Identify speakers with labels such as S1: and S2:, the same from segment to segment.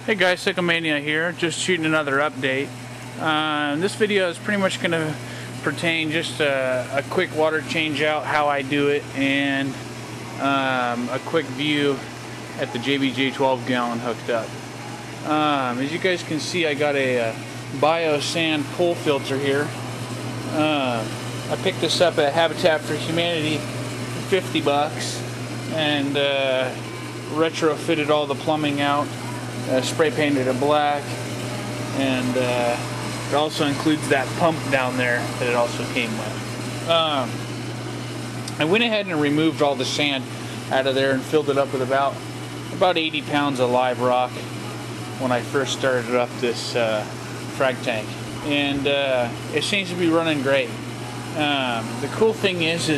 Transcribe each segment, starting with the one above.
S1: Hey guys, Sycomania here, just shooting another update. This video is pretty much going to pertain just a quick water change out, how I do it, and a quick view at the JBJ 12 gallon hooked up. As you guys can see, I got a bio sand pull filter here. I picked this up at Habitat for Humanity for 50 bucks and retrofitted all the plumbing out. Spray painted it black, and it also includes that pump down there that it also came with. I went ahead and removed all the sand out of there and filled it up with about 80 pounds of live rock when I first started up this frag tank, and it seems to be running great. The cool thing is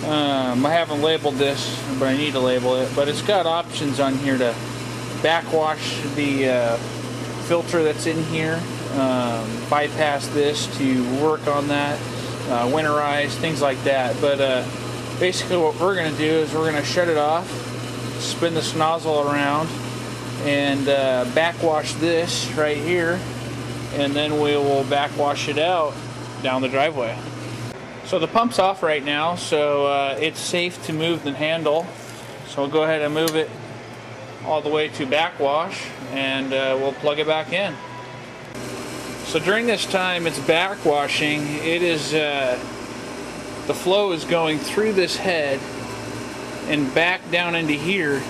S1: I haven't labeled this, but I need to label it, but it's got options on here to backwash the filter that's in here, bypass this to work on that, winterize, things like that. But basically what we're going to do is we're going to shut it off, spin this nozzle around, and backwash this right here, and then we will backwash it out down the driveway. So the pump's off right now, so it's safe to move the handle. So we'll go ahead and move it all the way to backwash, and we'll plug it back in. So during this time it's backwashing, it is the flow is going through this head and back down into here,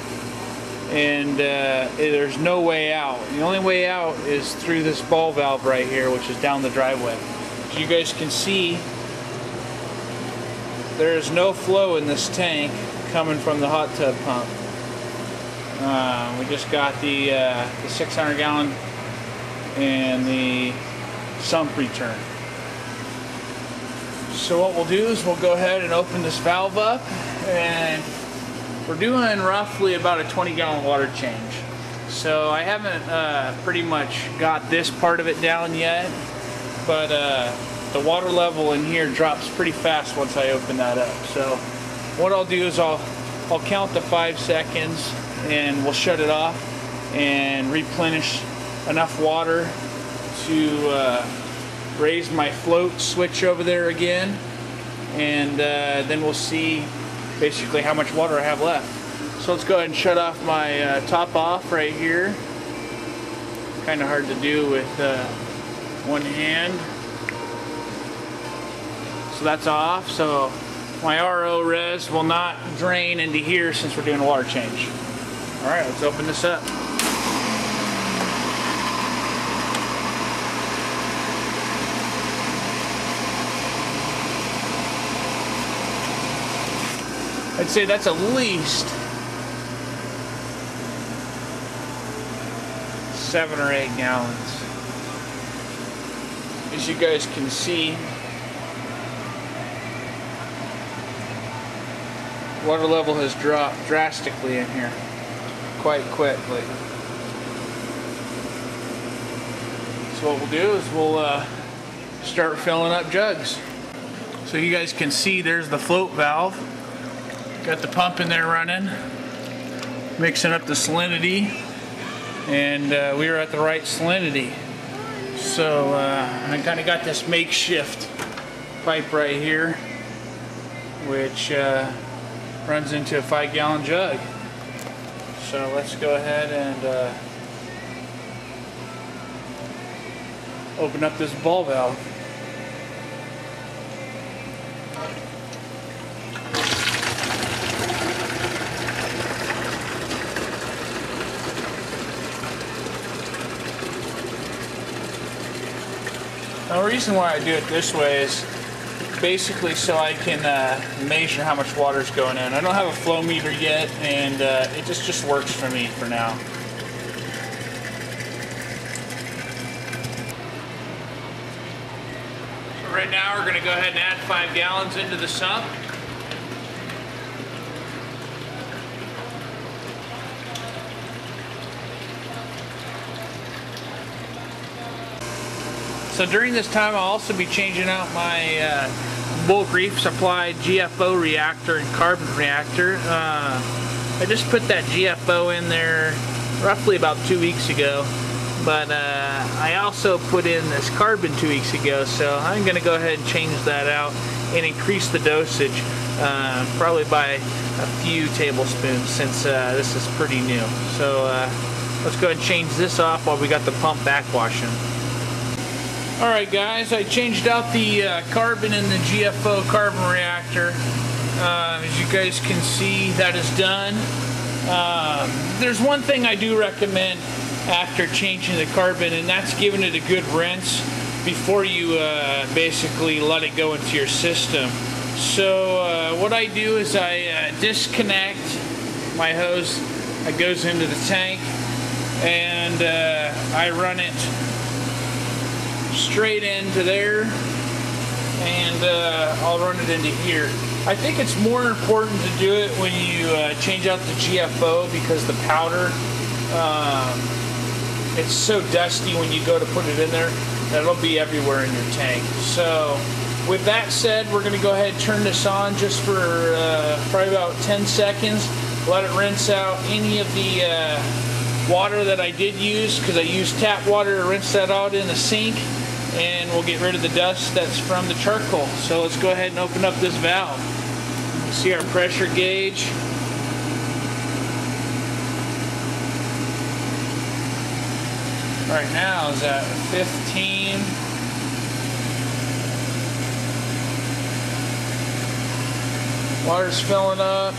S1: and there's no way out. The only way out is through this ball valve right here, which is down the driveway. As you guys can see, there is no flow in this tank coming from the hot tub pump. We just got the 600 gallon and the sump return. So what we'll do is we'll go ahead and open this valve up, and we're doing roughly about a 20 gallon water change. So I haven't pretty much got this part of it down yet, but the water level in here drops pretty fast once I open that up. So what I'll do is I'll count to 5 seconds, and we'll shut it off and replenish enough water to raise my float switch over there again, and then we'll see basically how much water I have left. So let's go ahead and shut off my top off right here. Kind of hard to do with one hand. So that's off, so my RO res will not drain into here since we're doing a water change. Alright, let's open this up. I'd say that's at least 7 or 8 gallons. As you guys can see, water level has dropped drastically in here quite quickly. So what we'll do is we'll start filling up jugs. So you guys can see there's the float valve. Got the pump in there running, mixing up the salinity, and we are at the right salinity. So I kind of got this makeshift pipe right here, which runs into a 5 gallon jug. So let's go ahead and open up this ball valve. Now the reason why I do it this way is basically so I can measure how much water is going in. I don't have a flow meter yet, and it just works for me for now. So right now we're going to go ahead and add 5 gallons into the sump. So during this time I'll also be changing out my bulk Reef supplied GFO reactor and carbon reactor. I just put that GFO in there roughly about 2 weeks ago. But I also put in this carbon 2 weeks ago, so I'm going to go ahead and change that out and increase the dosage, probably by a few tablespoons, since this is pretty new. So let's go ahead and change this off while we got the pump backwashing. Alright guys, I changed out the carbon in the GFO carbon reactor. As you guys can see, that is done. There's one thing I do recommend after changing the carbon, and that's giving it a good rinse before you basically let it go into your system. So what I do is I disconnect my hose that goes into the tank, and I run it straight into there, and I'll run it into here. I think it's more important to do it when you change out the GFO, because the powder, it's so dusty when you go to put it in there that it'll be everywhere in your tank. So with that said, we're going to go ahead and turn this on just for probably about 10 seconds. Let it rinse out any of the water that I did use, because I used tap water to rinse that out in the sink, and we'll get rid of the dust that's from the charcoal. So let's go ahead and open up this valve. See our pressure gauge. Right now is at 15. Water's filling up.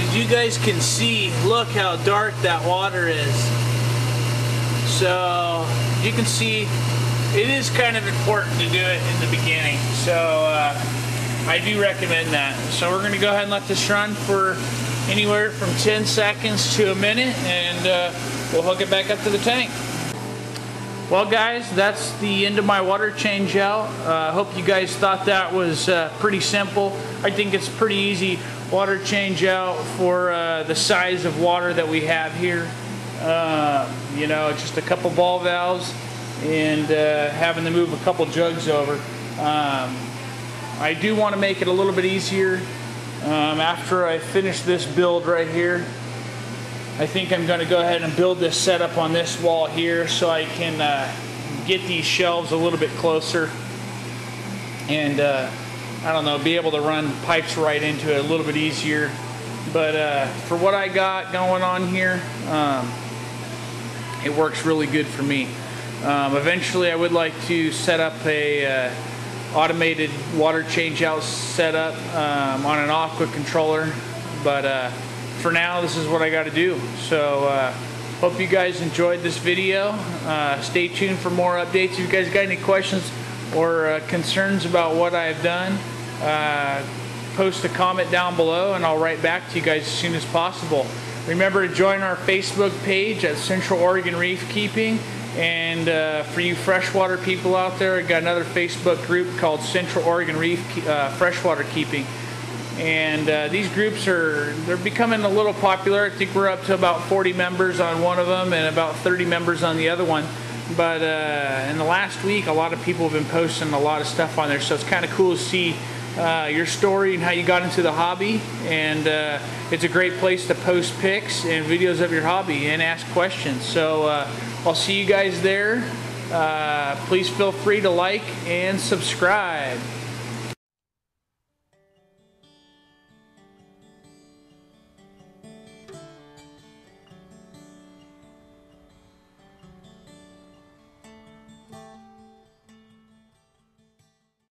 S1: As you guys can see, look how dark that water is. So you can see it is kind of important to do it in the beginning. So I do recommend that. So we're going to go ahead and let this run for anywhere from 10 seconds to a minute, and we'll hook it back up to the tank. Well guys, that's the end of my water change out. I hope you guys thought that was pretty simple. I think it's pretty easy water change out for the size of water that we have here. You know, just a couple ball valves and having to move a couple jugs over. I do want to make it a little bit easier after I finish this build right here. I think I'm going to go ahead and build this setup on this wall here, so I can get these shelves a little bit closer, and I don't know, be able to run pipes right into it a little bit easier. But for what I got going on here, it works really good for me. Eventually I would like to set up a automated water change out setup on an aqua controller, but for now this is what I got to do. So hope you guys enjoyed this video. Stay tuned for more updates. If you guys got any questions or concerns about what I've done, post a comment down below and I'll write back to you guys as soon as possible. Remember to join our Facebook page at Central Oregon Reef Keeping, and for you freshwater people out there, I got another Facebook group called Central Oregon Reef Freshwater Keeping. And these groups they're becoming a little popular. I think we're up to about 40 members on one of them and about 30 members on the other one. But in the last week, a lot of people have been posting a lot of stuff on there, so it's kind of cool to see your story and how you got into the hobby. And it's a great place to post pics and videos of your hobby and ask questions. So I'll see you guys there. Please feel free to like and subscribe.